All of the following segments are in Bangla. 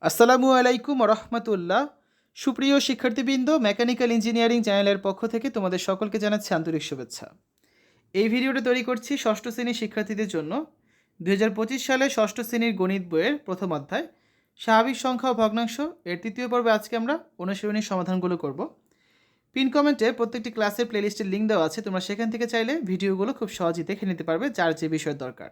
আসসালামু আলাইকুম রহমতুল্লাহ। সুপ্রিয় শিক্ষার্থীবৃন্দ, মেকানিক্যাল ইঞ্জিনিয়ারিং চ্যানেলের পক্ষ থেকে তোমাদের সকলকে জানাচ্ছি আন্তরিক শুভেচ্ছা। এই ভিডিওটা তৈরি করছি ষষ্ঠ শ্রেণীর শিক্ষার্থীদের জন্য। 2025 সালে ষষ্ঠ শ্রেণীর গণিত বইয়ের প্রথম অধ্যায় স্বাভাবিক সংখ্যা ও ভগ্নাংশ এর তৃতীয় পর্বে আজকে আমরা অনুশীলনীর সমাধানগুলো করব। পিন কমেন্টে প্রত্যেকটি ক্লাসের প্লেলিস্টের লিঙ্ক দেওয়া আছে, তোমরা সেখান থেকে চাইলে ভিডিওগুলো খুব সহজেই দেখে নিতে পারবে যার যে বিষয়ের দরকার।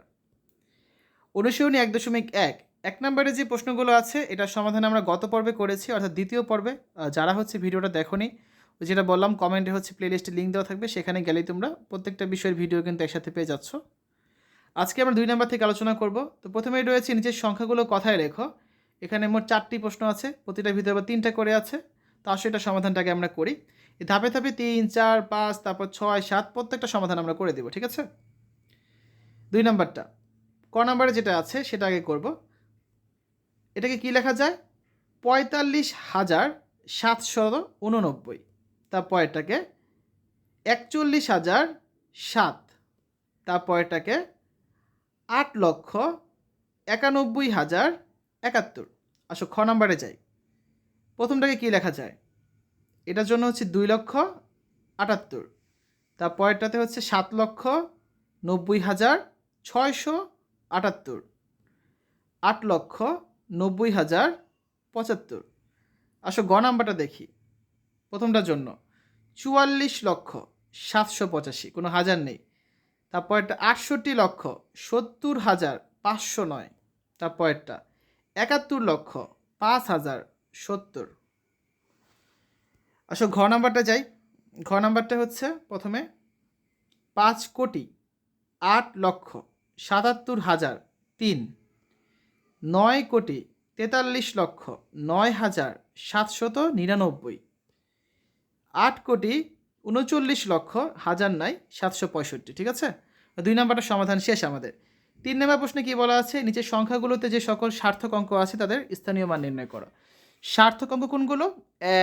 অনুশীলনী 1.1 এক নম্বরে যে প্রশ্নগুলো আছে এটার সমাধান আমরা গত পর্বে করেছি, অর্থাৎ দ্বিতীয় পর্বে। যারা ভিডিওটা দেখোনি, যেটা বললাম কমেন্টে প্লেলিস্টের লিঙ্ক দেওয়া থাকবে, সেখানে গেলেই তোমরা প্রত্যেকটা বিষয়ের ভিডিও কিন্তু একসাথে পেয়ে যাচ্ছ। আজকে আমরা 2 নম্বর থেকে আলোচনা করব। তো প্রথমেই রয়েছে নিচের সংখ্যাগুলো কথায় লেখো। এখানে মোট 4টি প্রশ্ন আছে, প্রতিটার ভিতরে আবার 3টা করে আছে। তো আসলে এটা সমাধানটাকে আমরা করি। এই ধাপে ধাপে 3, 4, 5, তারপর 6, 7 প্রত্যেকটা সমাধান আমরা করে দেবো, ঠিক আছে? 2 নম্বরটা ক নম্বরে যেটা আছে সেটা আগে করব। এটাকে কি লেখা যায়? 45,789। তারপরেরটাকে 41,007। তারপরেরটাকে 8,91,071। আসো খ নম্বরে যাই। প্রথমটাকে কি লেখা যায়? এটার জন্য 2,78,000। তারপরেরটাতে 7,90,678। 8,90,075। আসো গ নাম্বারটা দেখি। প্রথমটার জন্য 44,785, কোনো হাজার নেই। তারপরটা 68,70,509। তারপরটা 71,05,070। আসো ঘ নাম্বারটা যাই। ঘ নাম্বারটা প্রথমে 5,08,77,003। 9,43,09,799। 8,39,00,000 ঠিক আছে? 2 নম্বরটা সমাধান শেষ আমাদের। 3 নম্বর প্রশ্নে কি বলা আছে? নিচের সংখ্যাগুলোতে যে সকল সার্থক অঙ্ক আছে তাদের স্থানীয় মান নির্ণয় করো। সার্থক অঙ্ক কোনগুলো?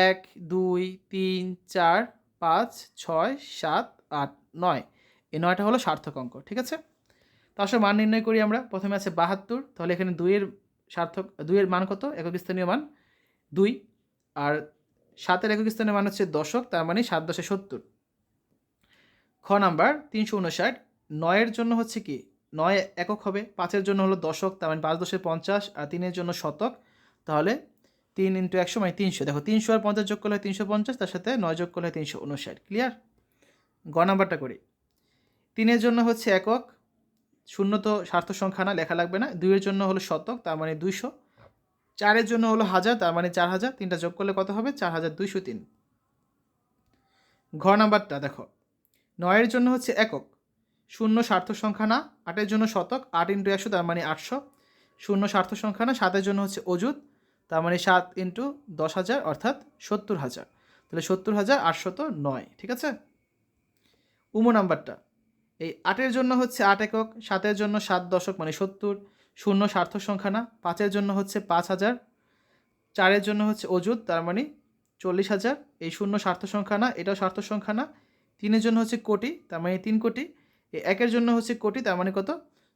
1, 2, 3, 4, 5, 6, 7, 8, 9। এই 9টা হলো সার্থক অঙ্ক, ঠিক আছে? তো আসলে মান নির্ণয় করি আমরা। প্রথমে আছে 72, তাহলে এখানে 2 এর মান কত? একক স্থানীয় মান 2। আর 7-এর একক স্থানীয় মান দশক, তার মানে 7 × 70। খ নাম্বার 359। 9-এর জন্য কি 9 একক হবে, 5-এর জন্য হলো দশক, তার মানে 5 × 10 = 50, আর 3-এর জন্য শতক। তাহলে 3 × 100 মানে 300। দেখো 300 আর 50 যোগ করলে 350, তার সাথে 9 যোগ করলে 359। ক্লিয়ার? গ নাম্বারটা করি। 3-এর জন্য একক, শূন্য তো সার্থক সংখ্যা না, লেখা লাগবে না। 2-এর জন্য হলো শতক, তার মানে 200। 4-এর জন্য হলো হাজার, তার মানে 4000। 3টা যোগ করলে কত হবে? 4203। ঘ নাম্বারটা দেখো। 9-এর জন্য একক, শূন্য সার্থক সংখ্যা না। 8-এর জন্য শতক, 8 × 100 তার মানে 800। শূন্য সার্থক সংখ্যা না। 7-এর জন্য অযুত, তার মানে 7 × 10,000 অর্থাৎ 70,000। তাহলে 70,809, ঠিক আছে? উম নাম্বারটা, এই 8-এর জন্য 8 একক, 7-এর জন্য 7 দশক মানে 70। শূন্য সার্থক সংখ্যা না। 5-এর জন্য 5,000। 4-এর জন্য অযুত, তার মানে 40,000। এই শূন্য সার্থক সংখ্যা না, এটাও সার্থক সংখ্যা না। 3-এর জন্য কোটি, তার মানে 3 কোটি। এই 1-এর জন্য কোটি, তার মানে কত?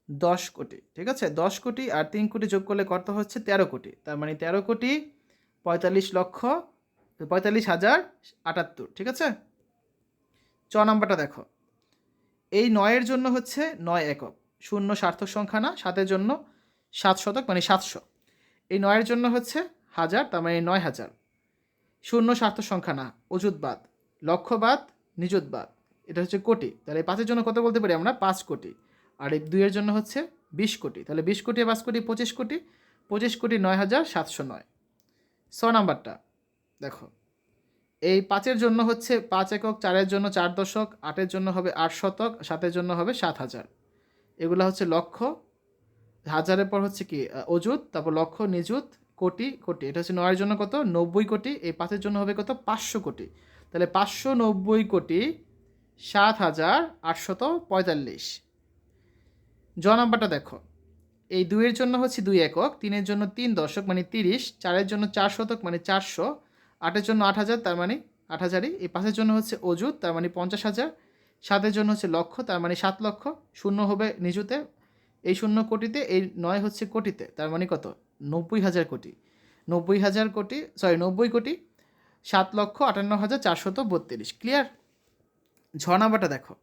10 কোটি, ঠিক আছে? 10 কোটি আর 3 কোটি যোগ করলে কত 13 কোটি, তার মানে 13,45,078, ঠিক আছে? চ নাম্বারটা দেখো। এই 9-এর জন্য 9 একক, শূন্য সার্থক সংখ্যা না। 7-এর জন্য 7 শতক মানে 700। এই 9-এর জন্য হাজার, তার মানে 9,000। শূন্য সার্থক সংখ্যা না, অযুত বাদ, লক্ষ বাদ, নিযুত বাদ, এটা কোটি। তাহলে 5-এর জন্য কত বলতে পারি আমরা? 5 কোটি। আর এই 2-এর জন্য 20 কোটি। তাহলে 20 কোটি আর 5 কোটি 25 কোটি। 25 কোটি 9,709। 6 নাম্বারটা দেখো। এই 5-এর জন্য 5 একক, 4-এর জন্য 4 দশক, 8-এর জন্য হবে 8 শতক, 7-এর জন্য হবে 7,000। এগুলো লক্ষ, হাজারের পর কি অযুত, তারপর লক্ষ, নিযুত, কোটি, কোটি। এটা 9-এর জন্য কত? 90 কোটি। এই 5-এর জন্য হবে কত? 500 কোটি। তাহলে 590 কোটি 7,845। জ নাম্বারটা দেখো। এই 2-এর জন্য 2 একক, 3-এর জন্য 3 দশক মানে 30, 4-এর জন্য 4 শতক মানে 400, 8-এর জন্য 8,000 তার মানে 8,000ই। এই 5-এর জন্য অযুত, তার মানে 50,000। 7-এর জন্য লক্ষ, তার মানে 7 লক্ষ। শূন্য হবে নিযুতে, এই শূন্য কোটিতে, এই 9 কোটিতে, তার মানে কত? 90,000 কোটি। 90 কোটি 7,58,432। ক্লিয়ার? ঝ নাম্বারটা দেখো,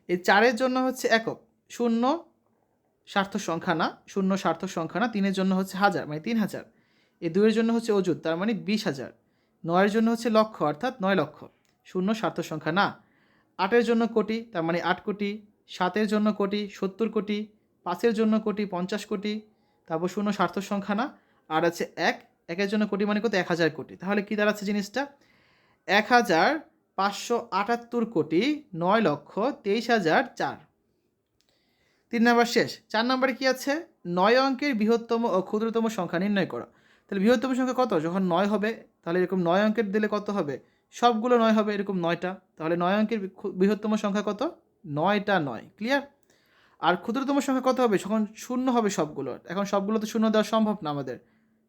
এই 4-এর জন্য হচ্ছে একক, শূন্য সার্থক সংখ্যা না, 3-এর জন্য হচ্ছে হাজার মানে 3,000, এই 2-এর জন্য হচ্ছে অযুত তার মানে 20,000, 9-এর জন্য হচ্ছে লক্ষ অর্থাৎ 9 লক্ষ, শূন্য সার্থক সংখ্যা না, 8-এর জন্য কোটি তার মানে 8 কোটি, 7-এর জন্য কোটি 70 কোটি, 5-এর জন্য কোটি 50 কোটি, তারপর শূন্য সার্থক সংখ্যা না, আর আছে 1-এর জন্য কোটি মানে কত 1,000 কোটি। তাহলে কী দাঁড়াচ্ছে জিনিসটা? 1,578 কোটি 9,23,004। 3 নাম্বার শেষ। 4 নাম্বারে কী আছে? 9 অঙ্কের বৃহত্তম ও ক্ষুদ্রতম সংখ্যা নির্ণয় করো। তাহলে বৃহত্তম সংখ্যা কত? যখন 9 হবে তাহলে এরকম 9 অঙ্কের দিলে কত হবে? সবগুলো 9 হবে, এরকম 9টা। তাহলে 9 অঙ্কের বৃহত্তম সংখ্যা কত? 9টা 9। ক্লিয়ার? আর ক্ষুদ্রতম সংখ্যা কত হবে? যখন শূন্য হবে সবগুলো। এখন সবগুলো তো শূন্য দেওয়া সম্ভব না আমাদের,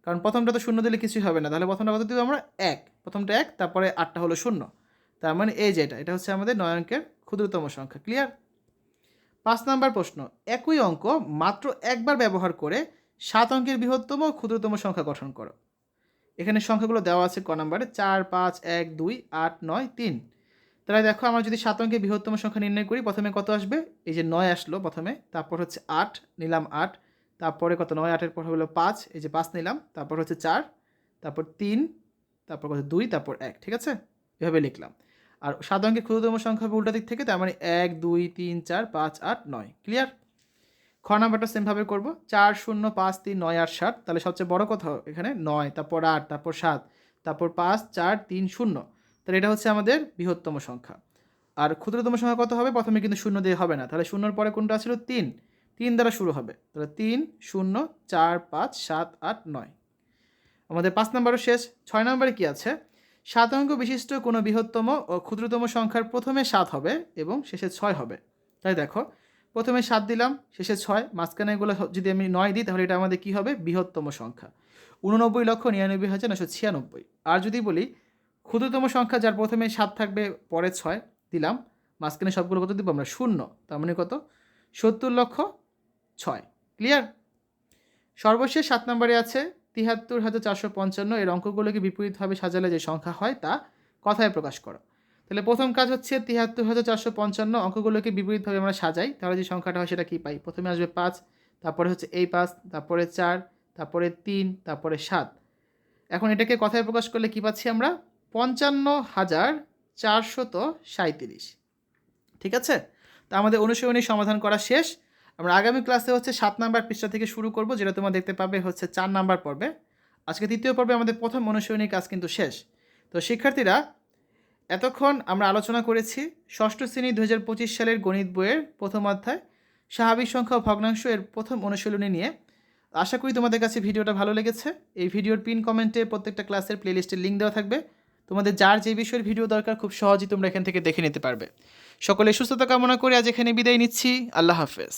কারণ প্রথমটা তো শূন্য দিলে কিছুই হবে না। তাহলে প্রথমটা কত দেবো আমরা? 1। প্রথমটা 1, তারপরে 8টা হলো শূন্য। তার মানে এই যে এটা হচ্ছে আমাদের 9 অঙ্কের ক্ষুদ্রতম সংখ্যা। ক্লিয়ার? 5 নাম্বার প্রশ্ন, একই অঙ্ক মাত্র একবার ব্যবহার করে 7 অঙ্কের বৃহত্তম ও ক্ষুদ্রতম সংখ্যা গঠন করো। এখানে সংখ্যাগুলো দেওয়া আছে ক নাম্বারে 4, 5, 1, 2, 8, 9, 3। তাহলে দেখো আমরা যদি 7 অঙ্কের বৃহত্তম সংখ্যা নির্ণয় করি, প্রথমে কত আসবে? এই যে 9 আসলো প্রথমে, তারপর হচ্ছে 8 নিলাম 8, তারপরে কত 9 8-এর পর হলো 5, এই যে 5 নিলাম, তারপর হচ্ছে 4, তারপর 3, তারপর কত 2, তারপর 1। ঠিক আছে? এভাবে লিখলাম। আর 7 অঙ্কের ক্ষুদ্রতম সংখ্যা হবে উল্টা দিক থেকে, তার মানে 1, 2, 3, 4, 5, 8, 9। ক্লিয়ার? খ নাম্বারটা সেমভাবে করবো, 4, 0, 5, 3, 9, 8, 7। তাহলে সবচেয়ে বড় কত এখানে? 9, তারপর 8, তারপর 7, তারপর 5, 4, 3, 0। তাহলে এটা হচ্ছে আমাদের বৃহত্তম সংখ্যা। আর ক্ষুদ্রতম সংখ্যা কত হবে? প্রথমে কিন্তু শূন্য দিয়ে হবে না, তাহলে শূন্যর পরে কোনটা ছিল? 3। 3 দ্বারা শুরু হবে, তাহলে 3, 0, 4, 5, 7, 8, 9। আমাদের 5 নাম্বারও শেষ। 6 নাম্বারে কি আছে? 7 অঙ্ক বিশিষ্ট কোনো বৃহত্তম ও ক্ষুদ্রতম সংখ্যার প্রথমে 7 হবে এবং শেষে 6 হবে। তাই দেখো, প্রথমে 7 দিলাম, শেষে 6, মাঝখানে এগুলো যদি আমি 9 দিই তাহলে এটা আমাদের কী হবে? বৃহত্তম সংখ্যা 89,99,996। আর যদি বলি ক্ষুদ্রতম সংখ্যা যার প্রথমে 7 থাকবে পরে 6 দিলাম, মাঝখানে সবগুলো কত দিব আমরা? 0। তার মানে কত? 70,06,000। ক্লিয়ার? সর্বশেষ 7 নম্বরে আছে 73,455। এর অঙ্কগুলোকে বিপরীতভাবে সাজালে যে সংখ্যা হয় তা কথায় প্রকাশ করো। তাহলে প্রথম কাজ হচ্ছে 73,455 অঙ্কগুলোকে বিপরীতভাবে আমরা সাজাই, তাহলে যে সংখ্যাটা হয় সেটা কী পাই? প্রথমে আসবে 5, তারপরে হচ্ছে এই 5, তারপরে 4, তারপরে 3, তারপরে 7। এখন এটাকে কথায় প্রকাশ করলে কী পাচ্ছি আমরা? 55,437। ঠিক আছে? তা আমাদের অনুশীলনী সমাধান করা শেষ। আমরা আগামী ক্লাসে হচ্ছে 7 নাম্বার পৃষ্ঠা থেকে শুরু করব, যেটা তোমরা দেখতে পাবে হচ্ছে 4 নাম্বার পর্বে। আজকে 3য় পর্বে আমাদের প্রথম অনুশীলনী কাজ কিন্তু শেষ। তো শিক্ষার্থীরা, এতক্ষণ আমরা আলোচনা করেছি ষষ্ঠ শ্রেণী 2025 সালের গণিত বইয়ের প্রথম অধ্যায় স্বাভাবিক সংখ্যা ও ভগ্নাংশ এর প্রথম অনুশীলনী নিয়ে। আশা করি তোমাদের কাছে ভিডিওটা ভালো লেগেছে। এই ভিডিওর পিন কমেন্টে প্রত্যেকটা ক্লাসের প্লেলিস্টের লিঙ্ক দেওয়া থাকবে। তোমাদের যার যে বিষয়ের ভিডিও দরকার খুব সহজেই তোমরা এখান থেকে দেখে নিতে পারবে। সকলে সুস্থতা কামনা করে আজ এখানে বিদায় নিচ্ছি। আল্লাহ হাফেজ।